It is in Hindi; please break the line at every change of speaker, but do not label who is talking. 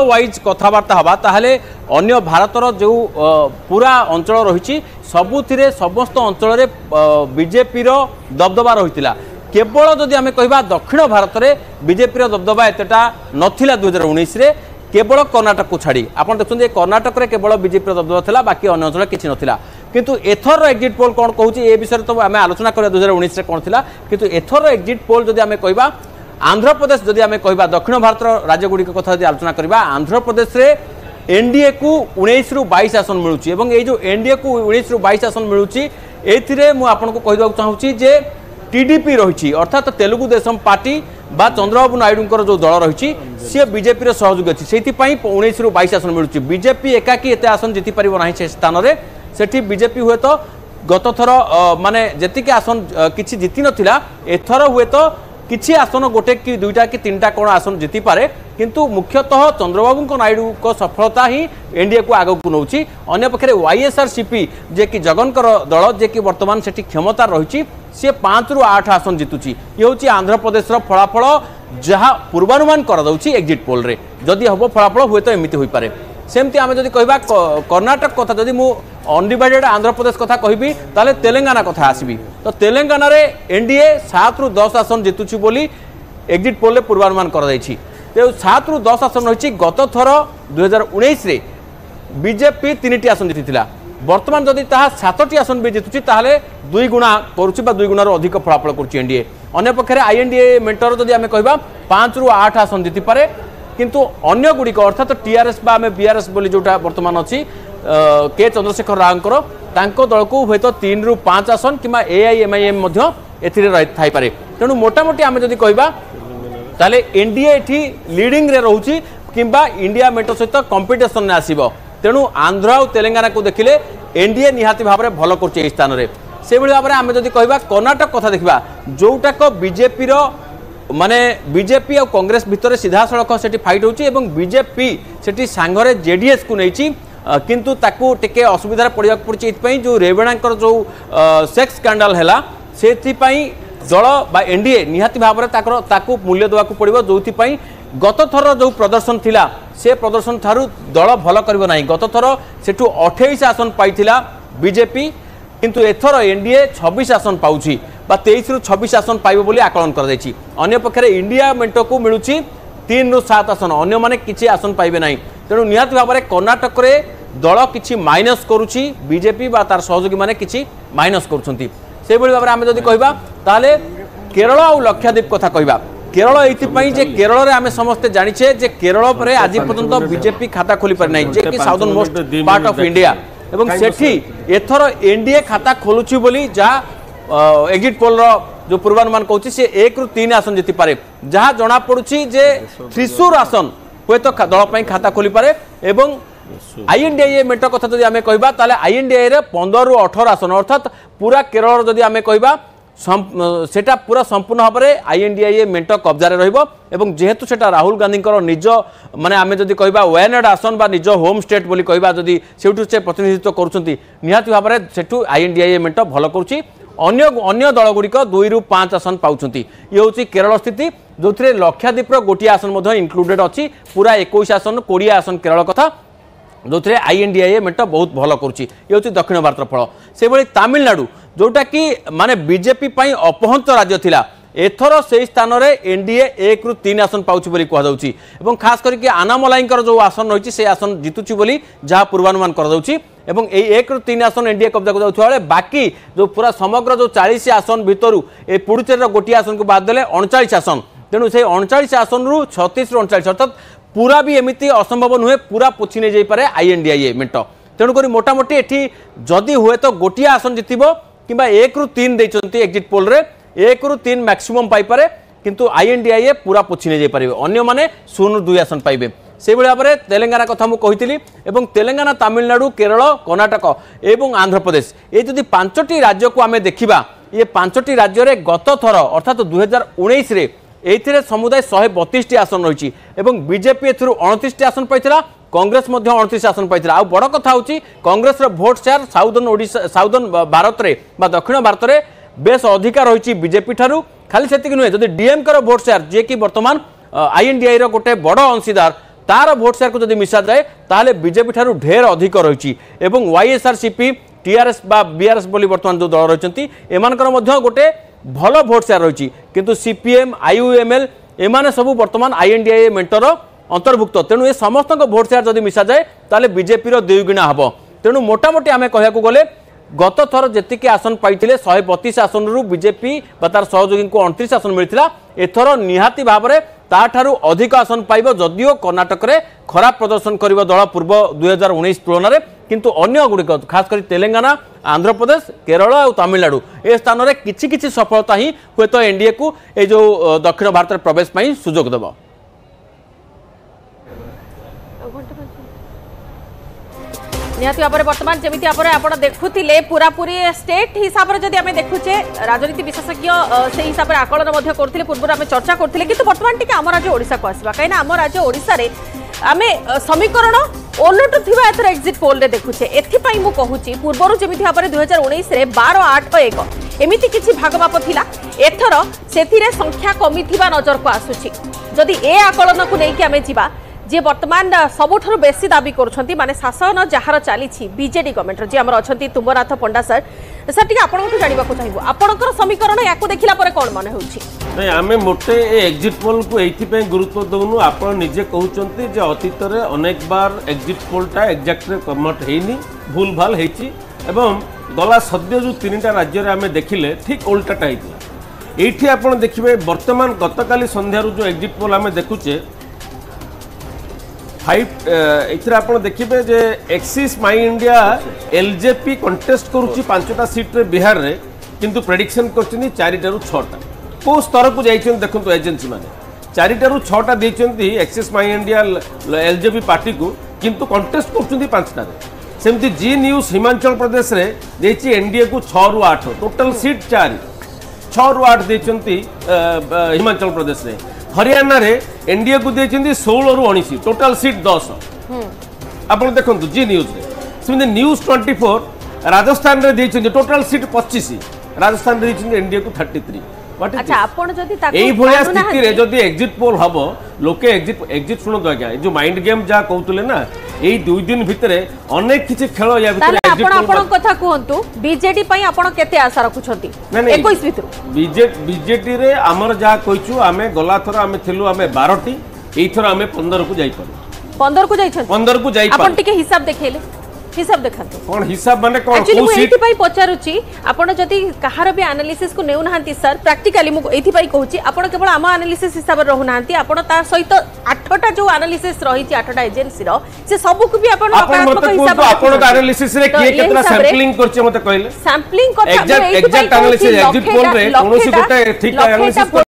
वाइज कथबार्ता हवा ताहले अन्य भारतर जो पूरा अंचल रही सबुथिरे समस्त अंचल बीजेपी दबदबा रही केवल जदि आम कह दक्षिण भारत में बीजेपी दबदबा एतटा नथिला 2019 रे केवल कर्णाटक को छाड़ी आप देखते कर्णाटक में केवल बीजेपी दबदबा था बाकी अन्य अंचल किसी नाला किंतु एथर एग्जिट पोल कौन कहूँ ए विषय तो आम आलोचना करा 2019 रे कौन था किंतु एथर एग्जिट पोल जदि आम कह आंध्र प्रदेश जदि आम कह दक्षिण भारत राज्यगुड़िक कथा जब आलोचना करवा आंध्र प्रदेश रे एनडीए को 19 रु 22 आसन मिलूँ और ये एनडीए को 19 रु 22 आसन मिलूँ ये मुझे कह चाहूँगी जे टीडीपी रही अर्थात तेलुगु देशम पार्टी बा चंद्रबाबू नायडू जो दल रही सी बीजेपी सहयोगी अच्छी से 19 रु 22 आसन मिलूँ बीजेपी एकाकी एत आसन जीति पार ना से स्थान में सेठी बीजेपी हुए तो गत थर माने जी आसन किसी जीति नाला एथर हुए तो किसी आसन गोटे कि दुईटा कि तीन कौन आसन जीति पारे किंतु मुख्यतः चंद्रबाबू नायडू को सफलता ही एनडीए को आगक नौची अन्य पक्षे वाईएसआरसीपी जे कि जगन दल जे कि वर्तमान से क्षमता रही सी 5 रु 8 आसन जितुची ये हूँ आंध्र प्रदेश फलाफल जहाँ पूर्वानुमान कराऊँगी एग्जिट पोल रे जदि हम फलाफल हुए तो एमती हो पारे सेमती आम जब कह कर्णाटक कथा जदि मु अनडिवाइडेड आंध्र प्रदेश कथा कहबी ताले तेलंगाना कथा आसबी तो तेलंगाना रे एनडीए 7 रु 10 आसन जितुची बोली एग्जिट पोल रे पूर्वानुमान कराई 7 रु 10 आसन रही गत थर 2019 रे बीजेपी 3टी आसन जीति वर्तमान जदि 7टी आसन भी जितुची ताहले 2 गुणा करुच्ची 2 गुणार अधिक फलाफल करुच्ची एनडीए अन्य पक्षे आईएनडीए मेंटर जदि आम कह 5 रु 8 आसन जीति पारे किंतु अन्य गुड़िक अर्थात टीआरएस बा आम बीआरएस बोली जोटा वर्तमान अच्छी के चंद्रशेखर रावकर तांको दल को हुए तो 3 रु 5 आसन कि एआईएमआईएम थाईपे तेणु मोटामोटी आम जदि कह ताले एनडीए एठी लीडिंग रे रहउची किंबा इंडिया मेंटर सहित कंपटीशन में आसीबो तेणु आंध्र और तेलंगाना को देखिले एनडीए निहाती भाव में भल कर स्थान में से भाव में आम जदि कह कर्णाटक कथा देखा जोटाक बीजेपी माने बीजेपी और कांग्रेस भितर सीधा सड़क से फाइट होची एवं बीजेपी से सांगरे जेडीएस को नहीं किंतु ताकू टिके असुविधा पड़ा पड़ी जो रेवेणांकर जो सेक्स स्कैंडल है से दल बा एनडीए निहाती भाव में ताकू मूल्य देवाक पड़ो जो गत थर जो प्रदर्शन थिला से प्रदर्शन थारू दल भल करिवो नाही गत थर सेठू 28 आसन पाइथिला बीजेपी किंतु एथर एनडीए 26 आसन पाउछि बा 23 रु 26 आसन पाइबो बोली आकलन कर दैछि अन्य पक्षरे इंडिया मेंटो को मिलुछि 3 रु 7 आसन अन्य माने किछि आसन पाइबे नाही तेणु निहाती भाव में कर्णाटक रे दल किछि माइनस करुछि बीजेपी बा तार सहयोगी माने किछि माइनस करुछंती से भली भाव में आमे जदि कहबा ताले केरल और लक्षद्वीप कथा कहबा केरल ये केरल में आम समस्ते जानिछे जे केरल में आज पर्यंत बीजेपी खाता खोली पारि नाही जे कि southern most part of India एवं सेठी एथर एनडीए खाता खोलुछि बोली जहाँ एग्जिट पोल जो पूर्वानुमान कहूँ सी 1 रु 3 आसन जीति पारे जहाँ जना पड़ुछि जे त्रिशूर आसन हुए तो दल खाता खोली पारे एवं आईएनडीए मेंट कथा जदि आम कहबा ताले आईएनडीए रे 15 रु 18 आसन अर्थात पूरा केरल जदि आम कहबा सेटा पूरा संपूर्ण भाव में आईएनडीए मेंट कब्जार रही जेहेतु सेटा राहुल गांधी निज माने आमे जदि कहबा वायनाड आसन बा निज होम स्टेट बोली कहबा जदि सेठू से प्रतिनिधित्व करुछंती निहाती भाव में सेठू आईएनडीए मेंट भल करुछि अन्य दल गुड़िक 2 रु 5 आसन पाउछंती ये होची केरल स्थिति जो लक्षद्वीप गोटे आसन इनक्लूडेड अच्छी पूरा 21 आसन 20 आसन केरल कथा जो आईएनडीए मेंट बहुत भल करुछि ये होची दक्षिण भारत फल से भली तमिलनाडु जोटा कि माने बीजेपी पई अपहंत राज्य थिला एथर से स्थान रे एनडीए 1 रु 3 आसन पाउछि बोली कहा जाउछि एवं खास करके आनामलाईंकर जो आसन रही से आसन जितुछि बोली जहाँ पूर्वानुमान करा जाउछि एवं ए 1 रु 3 आसन एनडीए कब्जा कर जाउछि बाकी जो पूरा समग्र जो 40 आसन भितरु ए पुडुचेरी गोटी आसन को बाद देले 39 आसन तेणु से 39 आसन रु 36 रु 39 अर्थात पूरा भी एमती असंभव नुहे पूरा पोछि नहीं जाई पारे आईएनडीए मेंट तेणुक मोटामोटी एठी जदि हुए तो गोटी आसन जितिबो किंबा 1 रु 3 देइचंती एग्जिट पोल रे 1 रु 3 मैक्सिमम पाई पारे किंतु आईएनडीए पूरा पोछि नहीं जाई पारिबे अन्य माने 0 रु 2 आसन पाइबे से भाव में तेलंगाना कथा मुझे कही एवं तेलंगाना तमिलनाडु केरल कर्णाटक एवं आंध्र प्रदेश ये जदि 5टी राज्य को आम देखा ये 5टी राज्य में गत थर अर्थात 2019 रे एथिरे समुदाय 132 आसन रही बीजेपी ए 29 आसन पाई कांग्रेस 29 आसन पाई आ बड़ कथा हूँ Congress vote share southern Bharat में दक्षिण भारत में बेस अधिकार रही बीजेपी ठारू खाली से नुहे जदि डीएमके भोट शेयर जी कि बर्तमान आईएनडीए गोटे बड़ अंशीदार तार भोट शेयर को जब मिसा जाए ताहले बीजेपी ठारू ढेर अधिक रही वाईएसआरसीपी टीआरएस बा बीआरएस बोली वर्तमान जो दल रही एमानकर गोटे भल भोट शेयर रही किंतु सीपीएम आईयूएमएल एमाने सब वर्तमान आईएनडीए मेंटर अंतर्भुक्त तेणु ए समस्त भोट शेयर जब मिसा जाए ताहले बीजेपी दुईगुणा हम तेणु मोटामोटी आम कह गले गत थर जी आसन पाई 132 आसन रु बीजेपी तार सहयोगी को 29 आसन मिलता एथर निहाती भाव में ताठारू अधिक आसन पाइब जदियो कर्णाटक में खराब प्रदर्शन कर दल पूर्व 2019 तुलन में किंतु अन्य गुड़िक खासकर तेलंगाना आंध्र प्रदेश केरल और तमिलनाडु ए स्थान में किछि सफलता ही हुए तो एनडीए को ये जो दक्षिण भारत में प्रवेश पाई सुजोग देव।
निहाती भाव में बर्तमान जमी भाव में आप देखुले पूरा पूरी स्टेट हिसाब से जब आम देखुचे राजनीति विशेषज्ञ से हिसाब से आकलन करते पूर्व आम चर्चा करते कि बर्तमान टी आम राज्य ओडिशा को आसवा कहीं आम राज्य ओडिशा रे आम समीकरण ओलटुवा एथर एक्जिट पोल रे देखुचे एथिपाई मु कहूची पूर्वर जमी भाव में 2019 रे 12-8-1 एमिति किछि भागमाप थिला एथर सेथिरे संख्या कमी थिबा नजर को आसुची जदि ए आकलन को लेकिन आम जीवा जे वर्तमान सबुठ बेसी दाबी करुछंती माने शासन जहार चली बीजेडी गवर्नमेंट जी आमर अच्छा तुम्बनाथ पंडा सर सर टी आप जानवा चाहिए आपंकर समीकरण या देखला कौन मन हो
आम मोटे एक्जिट पोल को ये गुरुत्व दौनु आप निजे कहते अतीत में अनेक बार एक्जिट पोलटा एक्जाक्ट कन्वर्ट होनी भूल भाल एवं गला सद्य जो 3टा राज्य में देखिले ठीक उल्टाटा होता ये आप देखिए बर्तमान गतकाली संध्यार जो एक्जिट पोल आम देखुचे 5 एथरे आप देखिए जे Axis My India LJP contest करुच्ची 5टा सीट रे बिहार रे किंतु प्रेडिक्शन करछनी 4टारू 6टा को स्तर को जाइछन देखंतु एजेंसी माने 4टारू 6टा देछंती Axis My India LJP party को किंतु कंटेस्ट करछंती 5टा रे सेमती जी न्यूज हिमाचल प्रदेश रे देछि एनडीए को 6 रु 8 टोटल सीट 6 रु 8 देछंती हिमाचल प्रदेश रे हरियाणा रे एनडीए को देछंती 16 रु 19 टोटल सीट 10 आपण देखंतु जी न्यूज रे सेमती न्यूज 24 राजस्थान रे देछंती टोटल सीट 25 राजस्थान रे देछंती एनडीए को 33
अच्छा आपण जदी ताको
एई भलिया स्थिति रे जदी एक्जिट पोल हबो लोके एक्जिट सुनो आज्ञा जो माइंड गेम जा कहतुले ना एई 2 दिन भितरे अनेक किछि खेल या भितरे एक्जिट पोल
आपण कथा कहंतु बीजेडी पई आपण केते आशा रखुछंती 21 भितरु
बीजेडी रे हमर जा कहिछु आमे गला थर आमे थिलु आमे 12टी एई थर आमे 15 को जाई पारू
15 को जाई छन
15 को जाई पारू
आपण टिके हिसाब देखेले हिसाब देखंतु
कोन हिसाब माने कोन
एक्चुअली मु एथि पई पचारुची आपण जदी कहार भी एनालिसिस को नेउ नहांती सर प्रैक्टिकली मु एथि पई कहूची आपण केवल आम एनालिसिस हिसाब रे रहु नहांती आपण ता सहित 8टा जो एनालिसिस रही छि 8टा एजेंसी रो से सब को भी आपण नकारात्मक हिसाब
आपण एनालिसिस रे के केतना सैंपलिंग करछे मते कहले
सैंपलिंग कथा
एग्जैक्ट एनालिसिस एक्जिट पोल रे कोनोसी गोटे ठीक एनालिसिस